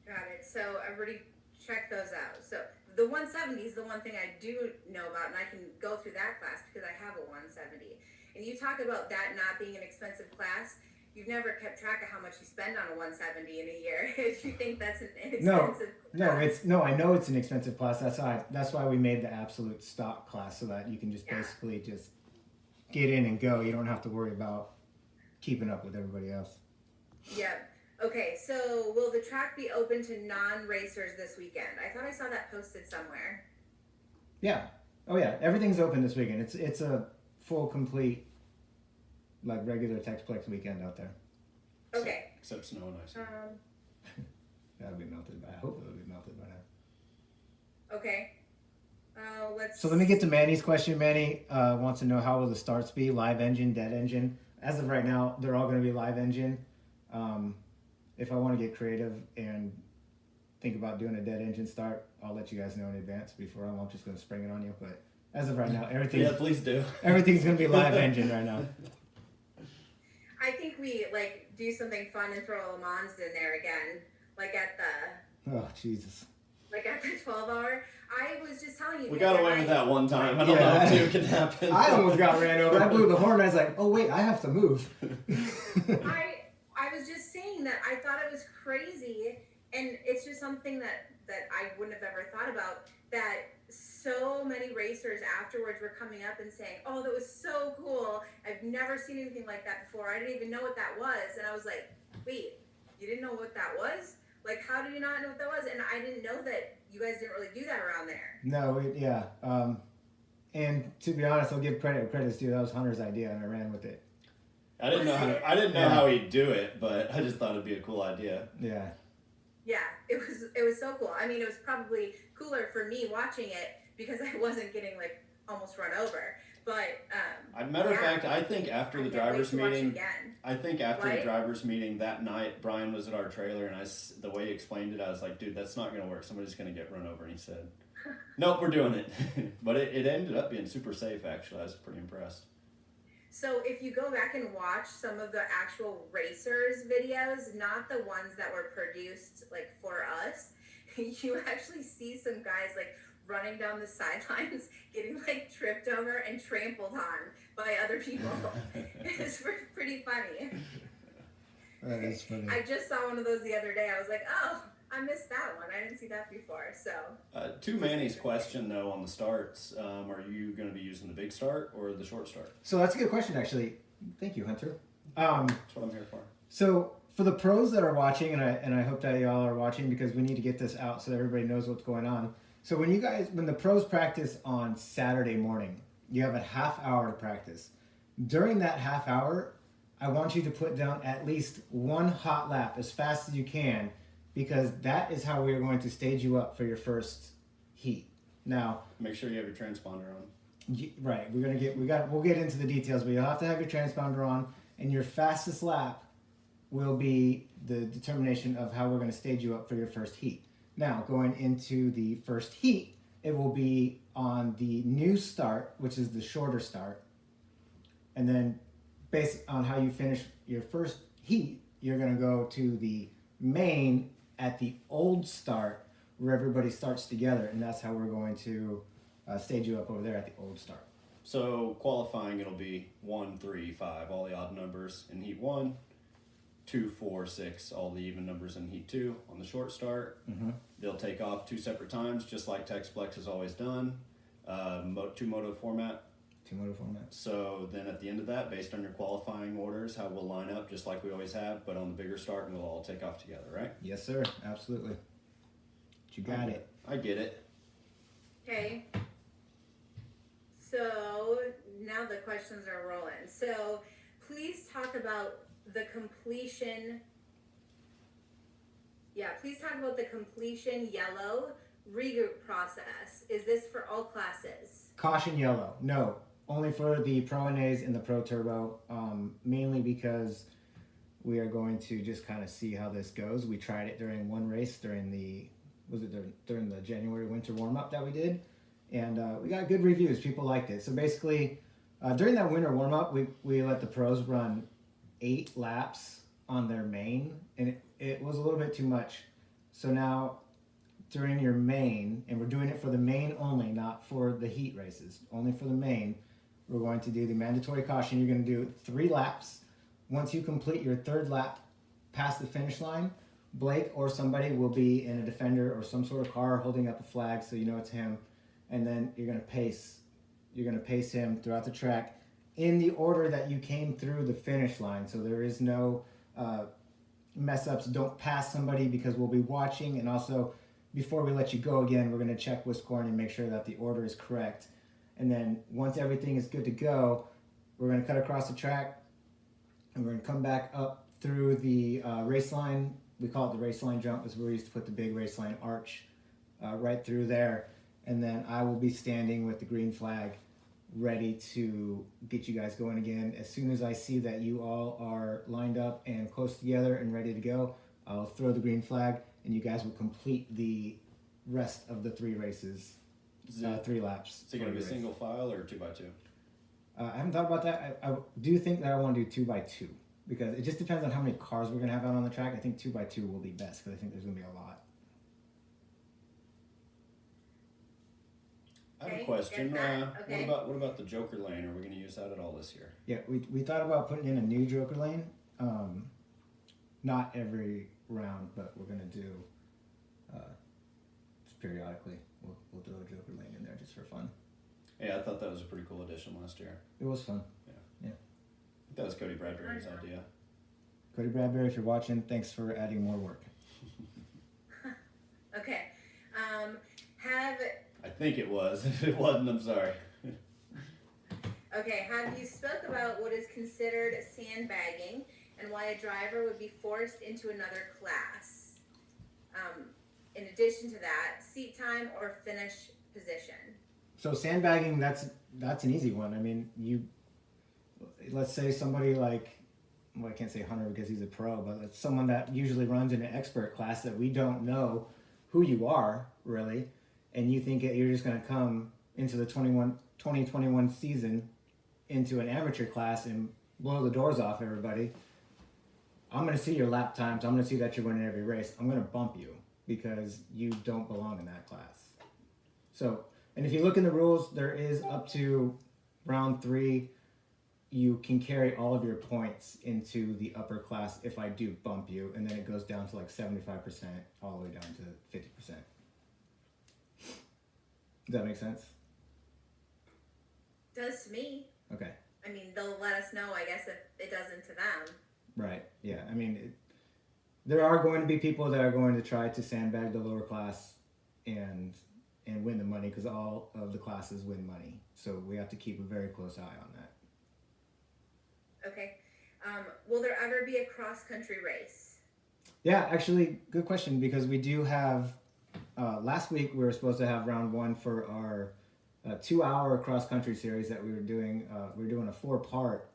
Got it. So everybody check those out. So the 170 is the one thing I do know about, and I can go through that class because I have a 170. And you talk about that not being an expensive class. You've never kept track of how much you spend on a 170 in a year. If you think that's an inexpensive class. I know it's an expensive class. That's why we made the absolute stock class so that you can just basically just get in and go. You don't have to worry about keeping up with everybody else. Yep. Okay, so will the track be open to non-racers this weekend? I thought I saw that posted somewhere. Yeah. Oh yeah. Everything's open this weekend. It's a full, complete, like regular Texplex weekend out there. Okay. Except snow and ice. That'll be melted by. I hope it'll be melted by now. Okay. Let's. So let me get to Manny's question. Manny wants to know how will the starts be? Live engine, dead engine. As of right now, they're all going to be live engine. If I want to get creative and think about doing a dead engine start, I'll let you guys know in advance before I'm just going to spring it on you. But as of right now, Yeah, please do. everything's going to be live engine right now. I think we do something fun and throw a Le Mans in there again, like at the Oh Jesus! 12 hour. I was just telling you. We got away with that one time. I don't know if two can happen. I almost got ran over. I blew the horn. I was like, oh wait, I have to move. I was just saying that I thought it was crazy, and it's just something that I wouldn't have ever thought about, that so many racers afterwards were coming up and saying, oh, that was so cool. I've never seen anything like that before. I didn't even know what that was. And I was like, wait, you didn't know what that was? Like, how do you not know what that was? And I didn't know that you guys didn't really do that around there. No, yeah. And to be honest, I'll give credit's due. That was Hunter's idea, and I ran with it. I didn't know how he'd do it, but I just thought it'd be a cool idea. Yeah. Yeah, it was so cool. I mean, it was probably cooler for me watching it because I wasn't getting almost run over. But matter of fact, I think after the drivers meeting, What? the drivers meeting that night, Brian was at our trailer, and the way he explained it, I was like, dude, that's not gonna work. Somebody's gonna get run over. And he said, nope, we're doing it. But it ended up being super safe. Actually, I was pretty impressed. So if you go back and watch some of the actual racers videos, not the ones that were produced for us, you actually see some guys running down the sidelines, getting tripped over and trampled on by other people. It's pretty funny. That is funny. I just saw one of those the other day. I was like, oh, I missed that one. I didn't see that before. So. To Manny's question though on the starts, are you going to be using the big start or the short start? So that's a good question, actually. Thank you, Hunter. That's what I'm here for. So for the pros that are watching, and I hope that y'all are watching because we need to get this out so that everybody knows what's going on. So when the pros practice on Saturday morning, you have a half hour to practice. During that half hour, I want you to put down at least one hot lap as fast as you can, because that is how we are going to stage you up for your first heat. Now, make sure you have your transponder on. Right, we'll get into the details, but you'll have to have your transponder on, and your fastest lap will be the determination of how we're going to stage you up for your first heat. Now, going into the first heat, it will be on the new start, which is the shorter start, and then based on how you finish your first heat, you're going to go to the main at the old start, where everybody starts together, and that's how we're going to stage you up over there at the old start. So qualifying, it'll be 1, 3, 5, all the odd numbers in heat 1, 2, 4, 6, all the even numbers in heat 2 on the short start. Mm-hmm. They'll take off 2 separate times, just like Texplex has always done. 2-moto format. 2-moto format. So then at the end of that, based on your qualifying orders, how we'll line up just like we always have, but on the bigger start, and we'll all take off together, right? Yes, sir. Absolutely. You got it. I get it. Okay. So now the questions are rolling. So please talk about the completion. Yeah, please talk about the completion yellow regroup process. Is this for all classes? Caution yellow. No. only for the Pro NAs and the Pro Turbo, mainly because we are going to just kind of see how this goes. We tried it during one race during the January winter warm up that we did, and we got good reviews. People liked it. So basically, during that winter warm up, we let the pros run 8 laps on their main, and it was a little bit too much. So now during your main, and we're doing it for the main only, not for the heat races, only for the main, we're going to do the mandatory caution. You're going to do 3 laps. Once you complete your 3rd lap past the finish line, Blake or somebody will be in a defender or some sort of car holding up a flag so you know it's him, and then you're going to pace him throughout the track in the order that you came through the finish line. So there is no mess ups. Don't pass somebody, because we'll be watching, and also before we let you go again, we're going to check with scoring and make sure that the order is correct. And then once everything is good to go, we're going to cut across the track, and we're going to come back up through the race line. We call it the race line jump, is where we used to put the big race line arch right through there. And then I will be standing with the green flag ready to get you guys going again. As soon as I see that you all are lined up and close together and ready to go, I'll throw the green flag, and you guys will complete the rest of the 3 races, 3 laps. Is it going to be single file or 2x2? I haven't thought about that. I do think that I want to do 2x2, because it just depends on how many cars we're going to have out on the track. I think 2x2 will be best, because I think there's going to be a lot. I have a question. Okay. What about the Joker lane? Are we going to use that at all this year? Yeah, we thought about putting in a new Joker lane. Not every round, but we're going to do just periodically. We'll throw a Joker lane in there just for fun. Yeah, I thought that was a pretty cool addition last year. It was fun. I think that was Cody Bradbury's idea. Cody Bradbury, if you're watching, thanks for adding more work. Okay. I think it was. If it wasn't, I'm sorry. Have you spoke about what is considered sandbagging and why a driver would be forced into another class? In addition to that, seat time or finish position. So sandbagging, that's an easy one. I mean, let's say somebody like, well, I can't say Hunter because he's a pro, but it's someone that usually runs in an expert class that we don't know who you are really, and you think that you're just going to come into the 2021 season into an amateur class and blow the doors off everybody. I'm going to see your lap times. I'm going to see that you're winning every race. I'm going to bump you because you don't belong in that class. So, and if you look in the rules, there is up to round 3, you can carry all of your points into the upper class if I do bump you, and then it goes down to like 75% all the way down to 50%. Does that make sense? Does to me. Okay. I mean, they'll let us know, I guess, if it doesn't to them. Right. Yeah. I mean, there are going to be people that are going to try to sandbag the lower class and win the money, because all of the classes win money. So we have to keep a very close eye on that. Okay. Will there ever be a cross-country race? Yeah, actually, good question, because we do have, last week we were supposed to have round 1 for our 2-hour cross-country series that we were doing. We were doing a 4-part,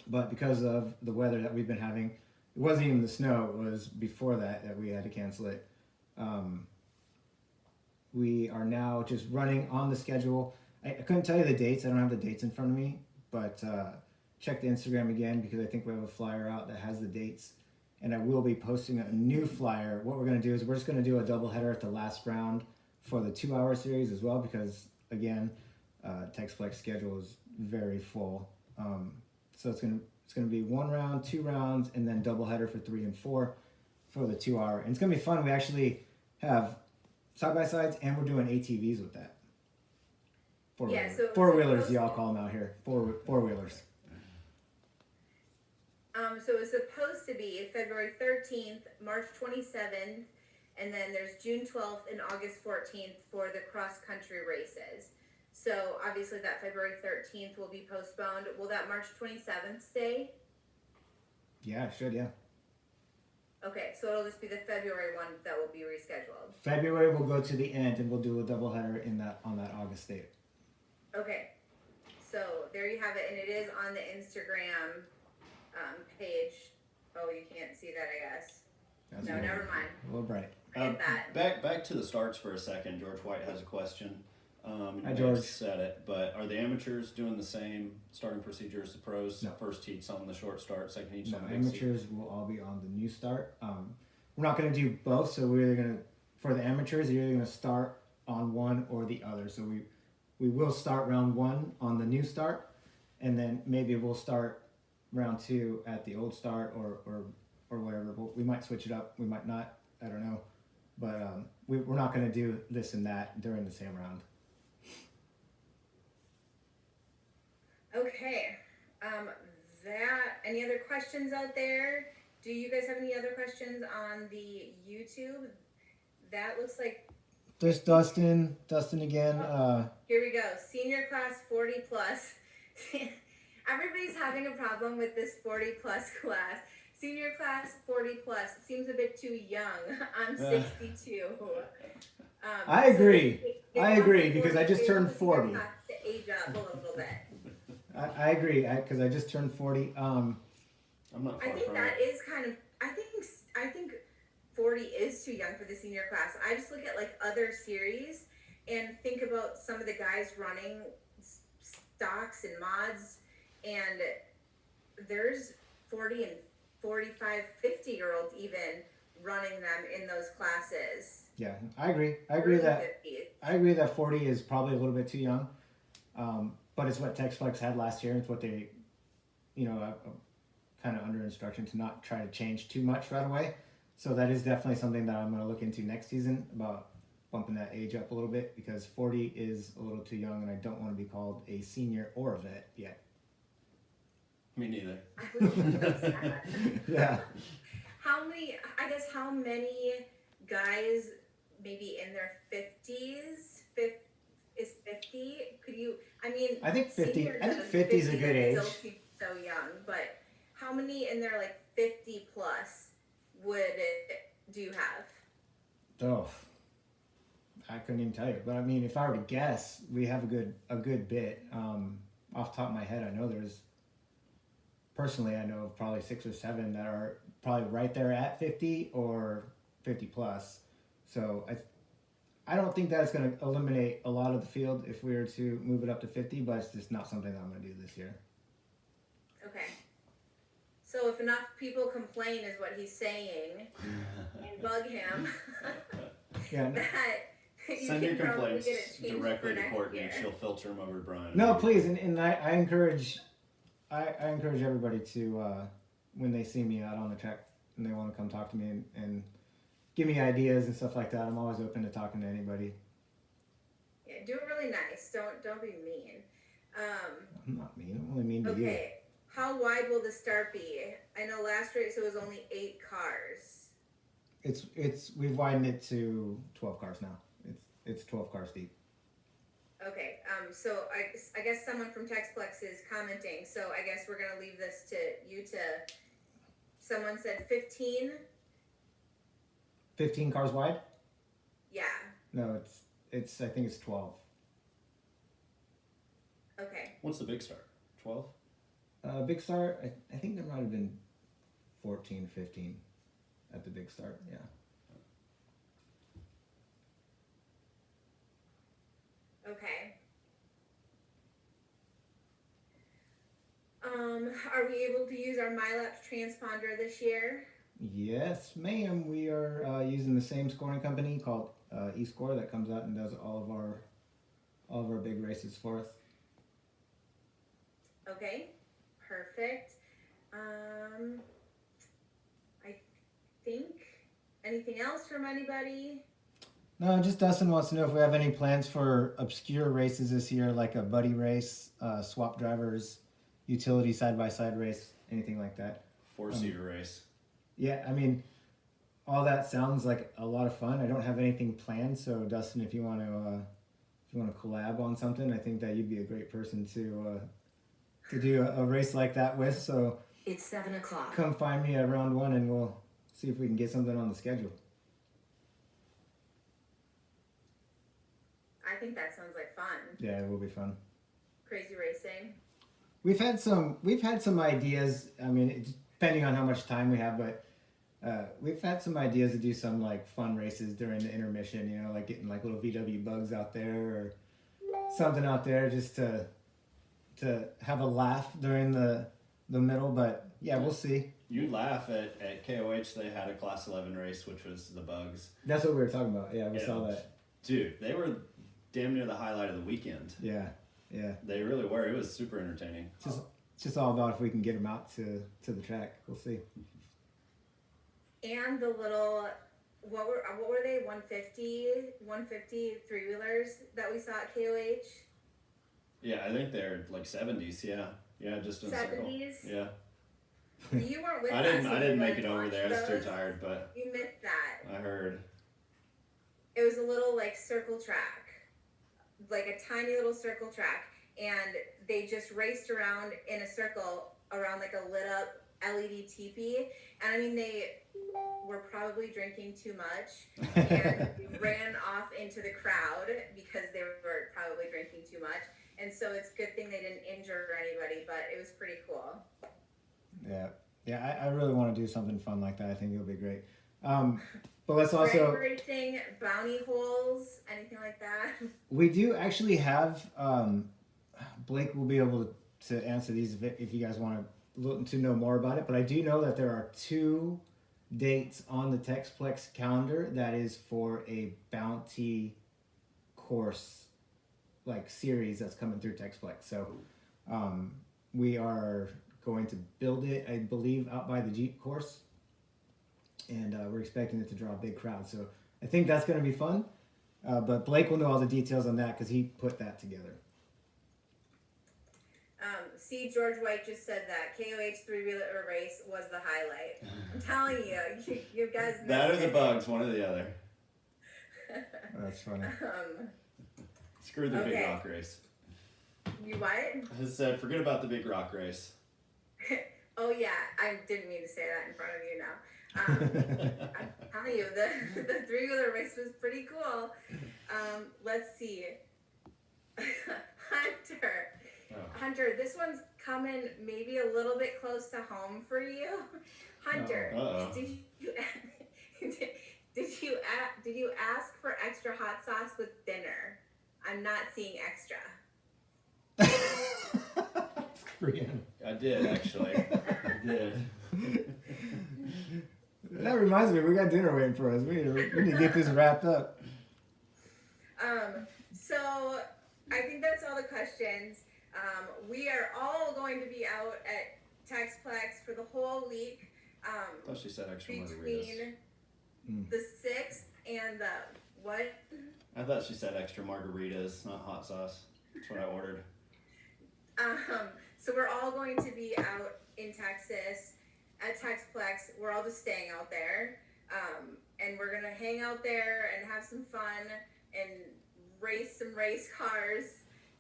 but because of the weather that we've been having, it wasn't even the snow, it was before that we had to cancel it. We are now just running on the schedule. I couldn't tell you the dates, I don't have the dates in front of me, but check the Instagram again, because I think we have a flyer out that has the dates, and I will be posting a new flyer. What we're going to do is we're just going to do a doubleheader at the last round for the 2-hour series as well, because again, TexPlex schedule is very full. So it's going to be 1 round, 2 rounds, and then doubleheader for 3 and 4 for the 2-hour. And it's going to be fun. We actually have side-by-sides, and we're doing ATVs with that. Four-wheelers, y'all call them out here. Four-wheelers. So it's supposed to be February 13th, March 27th, and then there's June 12th and August 14th for the cross-country races. So obviously that February 13th will be postponed. Will that March 27th stay? Yeah, it should, yeah. Okay, so it'll just be the February one that will be rescheduled. February will go to the end, and we'll do a doubleheader on that August date. Okay, So there you have it, and it is on the Instagram page. Oh, you can't see that, I guess. That's No, a little- never mind. A little bright. I hit that. Back to the starts for a second. George White has a question. You Hi, may have George. said it, but are the amateurs doing the same starting procedure as the pros? No. First heat's on the short start, second heat's No, on the big seat? amateurs will all be on the new start. We're not going to do both, so we're either going to, for the amateurs, you're either going to start on one or the other. So we will start round one on the new start, and then maybe we'll start round two at the old start or whatever. But we might switch it up. We might not. I don't know. But we're not going to do this and that during the same round. Okay. Any other questions out there? Do you guys have any other questions on the YouTube? That looks like, There's Dustin again. here we go. Senior class 40 plus. Everybody's having a problem with this 40 plus class. Senior class 40 plus seems a bit too young. I'm 62. I agree. they I want agree, the because I just they want turned the senior 40. class to age up a little bit. I agree because I just turned 40. I'm not I far think from that it. is kind of. I think 40 is too young for the senior class. I just look at like other series and think about some of the guys running stocks and mods, and there's 40 and 45, 50-year-olds even running them in those classes. Yeah, I agree. I agree that 40 is probably a little bit too young. But it's what TextFlex had last year. It's what they, kind of under instruction to not try to change too much right away. So that is definitely something that I'm going to look into next season about bumping that age up a little bit because 40 is a little too young and I don't want to be called a senior or a vet yet. Me neither. I would be so sad. Yeah. How many guys maybe in their 50s? Is 50? Could you? I mean, I think 50. seniors I think at 50 is a good age. still seem so young, but how many in their like 50 plus do you have? Oh, I couldn't even tell you. But I mean, if I were to guess, we have a good bit. Off the top of my head, I know of probably 6 or 7 that are probably right there at 50 or 50 plus. So I don't think that's going to eliminate a lot of the field if we were to move it up to 50, but it's just not something that I'm going to do this year. Okay. So if enough people complain, is what he's saying, and bug him, Yeah. No, that you Send your can probably complaints get it changed directly for to next Courtney. year. She'll filter them over to Brian. no please, and I encourage everybody to when they see me out on the track and they want to come talk to me and give me ideas and stuff like that. I'm always open to talking to anybody. Yeah, do it really nice. Don't be mean. I'm not mean. I'm only mean to you. Okay. How wide will the start be? I know last race it was only 8 cars. We've widened it to 12 cars now. It's 12 cars deep. Okay. So I guess someone from TextPlex is commenting. So I guess we're gonna leave this to you to. Someone said 15. 15 cars wide? Yeah. No, I think it's 12. Okay. What's the big start? 12? Big start, I think there might have been 14, 15 at the big start. Yeah. Okay. Are we able to use our MyLapse transponder this year? Yes, ma'am. We are using the same scoring company called eScore that comes out and does all of our big races for us. Okay. Perfect. I think anything else from anybody? No, just Dustin wants to know if we have any plans for obscure races this year, like a buddy race, swap drivers, utility side-by-side race, anything like that. 4-seater race. Yeah, I mean, all that sounds like a lot of fun. I don't have anything planned, so Dustin, if you want to collab on something, I think that you'd be a great person to do a race like that with. So It's 7 o'clock. come find me at round 1 and we'll see if we can get something on the schedule. I think that sounds like fun. Yeah, it will be fun. crazy racing? We've had some ideas. I mean, it's depending on how much time we have, but we've had some ideas to do some like fun races during the intermission. You know, like getting like little VW bugs out there or something out there just to have a laugh during the middle. But yeah, we'll see. You laugh at KOH. They had a Class 11 race, which was the bugs. That's what we were talking about. Yeah, we Yeah. saw that. Dude, they were damn near the highlight of the weekend. Yeah. They really were. It was super entertaining. It's just all about if we can get them out to the track. We'll see. And the little, what were they? 150 three-wheelers that we saw at KOH? Yeah, I think they're like 70s. Yeah, just in a circle. 70s? Yeah. You weren't with I us. didn't. so I you didn't make wouldn't it over watch there. I was too those. tired, but You missed that. I heard. It was a little like circle track, like a tiny little circle track, and they just raced around in a circle around like a lit up LED teepee. And I mean, they were probably drinking too much and ran off into the crowd because they were probably drinking too much. And so it's a good thing they didn't injure anybody, but it was pretty cool. Yeah. I really want to do something fun like that. I think it'll be great. But let's also. Drag racing, bounty holes, anything like that. We do actually have. Blake will be able to answer these if you guys want to know more about it. But I do know that there are 2 dates on the Texplex calendar that is for a bounty course like series that's coming through Texplex. So we are going to build it, I believe, out by the Jeep course. And we're expecting it to draw a big crowd. So I think that's going to be fun. But Blake will know all the details on that because he put that together. See, George White just said that KOH three-wheeler race was the highlight. I'm telling you guys missed That or the it. bugs, one or the other. That's funny. Screw the big Okay. rock race. You what? I said, forget about the big rock race. Oh yeah, I didn't mean to say that in front of you now. I'm telling you, the three-wheeler race was pretty cool. Let's see. Hunter, this one's coming maybe a little bit close to home for you. Hunter, Uh-oh. did you ask for extra hot sauce with dinner? I'm not seeing extra. I did, actually. I did. That reminds me, we got dinner waiting for us. We need to get this wrapped up. So I think that's all the questions. We are all going to be out at Texplex for the whole week. I thought she said extra margaritas. Between the 6th and the what? I thought she said extra margaritas, not hot sauce. That's what I ordered. So we're all going to be out in Texas at Texplex. We're all just staying out there. And we're going to hang out there and have some fun and race some race cars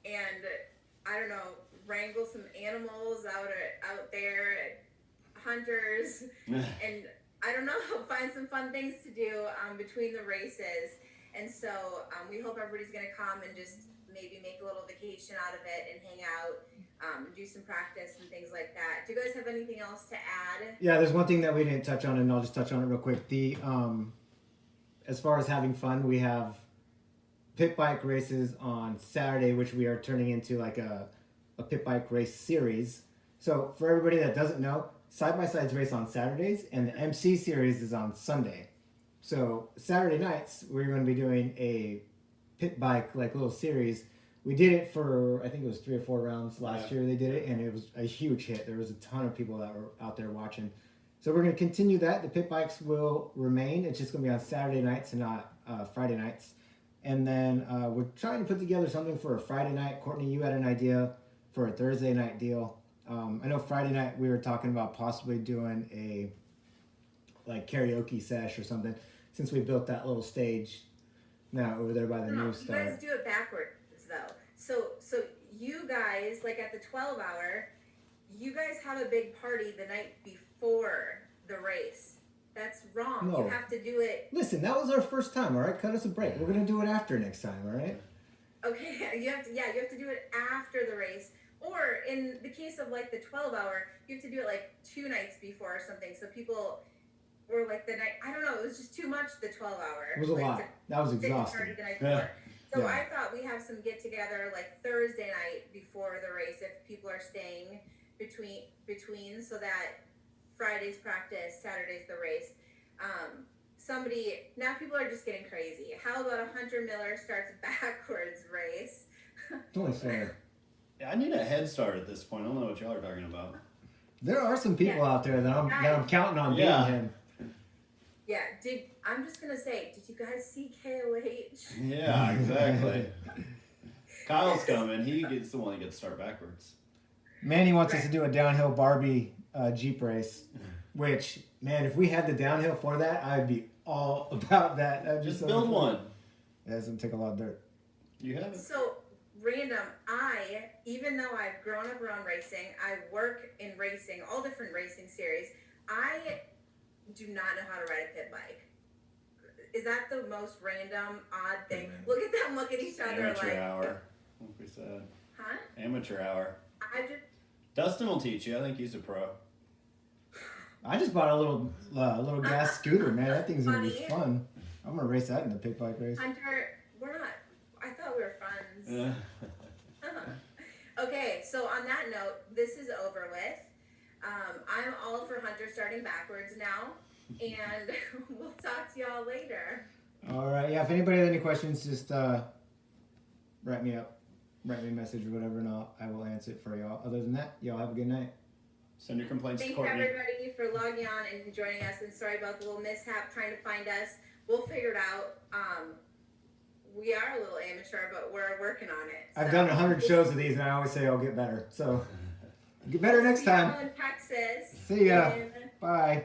and, I don't know, wrangle some animals out there at Hunters. And I don't know, find some fun things to do between the races. And so we hope everybody's going to come and just maybe make a little vacation out of it and hang out, do some practice and things like that. Do you guys have anything else to add? Yeah, there's one thing that we didn't touch on, and I'll just touch on it real quick. The as far as having fun, we have pit bike races on Saturday, which we are turning into like a pit bike race series. So for everybody that doesn't know, side-by-sides race on Saturdays, and the MC series is on Sunday. So Saturday nights, we're going to be doing a pit bike like little series. We did it for, I think it was 3 or 4 rounds last year they did it, and it was a huge hit. There was a ton of people that were out there watching. So we're going to continue that. The pit bikes will remain. It's just going to be on Saturday nights and not Friday nights. And then we're trying to put together something for a Friday night. Courtney, you had an idea for a Thursday night deal. I know Friday night we were talking about possibly doing a like karaoke sesh or something, since we built that little stage now over there by the No, new you stuff. guys do it backwards though. So you guys, like at the 12 hour, you guys have a big party the night before the race. That's wrong. No. You have to do it. Listen, that was our first time, all right? Cut us a break. We're going to do it after next time, all right? Okay, you have to do it after the race. Or in the case of like the 12-hour, you have to do it like 2 nights before or something. So people were like the night, I don't know, it was just too much, the 12-hour. It was a like, lot. That was 6:30 exhausting. the night Yeah. before. So Yeah. I thought we have some get together like Thursday night before the race if people are staying between so that Friday's practice, Saturday's the race. Now people are just getting crazy. How about a Hunter Miller starts backwards race? It's only fair. Yeah, I need a head start at this point. I don't know what y'all are talking about. There are some people out there that I'm counting on beating Yeah. him. Yeah, I'm just gonna say, did you guys see KOH? Yeah, exactly. Kyle's coming. He gets the one that gets to start backwards. Manny wants us to do a downhill Barbie Jeep race, which, man, if we had the downhill for that, I'd be all about that. That'd be Just so build fun. one. Yeah, it's gonna take a lot of dirt. You have it. So random, even though I've grown up around racing, I work in racing, all different racing series. I do not know how to ride a pit bike. Is that the most random, odd thing? Look at them, look at each other Amateur like, hour. Like we said. huh? Amateur hour. I just, Dustin will teach you. I think he's a pro. I just bought a little gas scooter, man. That thing's gonna be Funny. fun. I'm gonna race that in the pit bike race. Hunter, we're not, I thought we were friends. Yeah. Okay, so on that note, this is over with. I'm all for Hunter starting backwards now, and we'll talk to y'all later. All right, yeah. If anybody has any questions, just write me a message or whatever, and I will answer it for y'all. Other than that, y'all have a good night. Send your complaints to Thanks Courtney. everybody for logging on and joining us, and sorry about the little mishap trying to find us. We'll figure it out. We are a little amateur, but we're working on it. I've done 100 shows of these, and I always say I'll get better. So get better next See y'all time. in Texas. See ya. in Bye.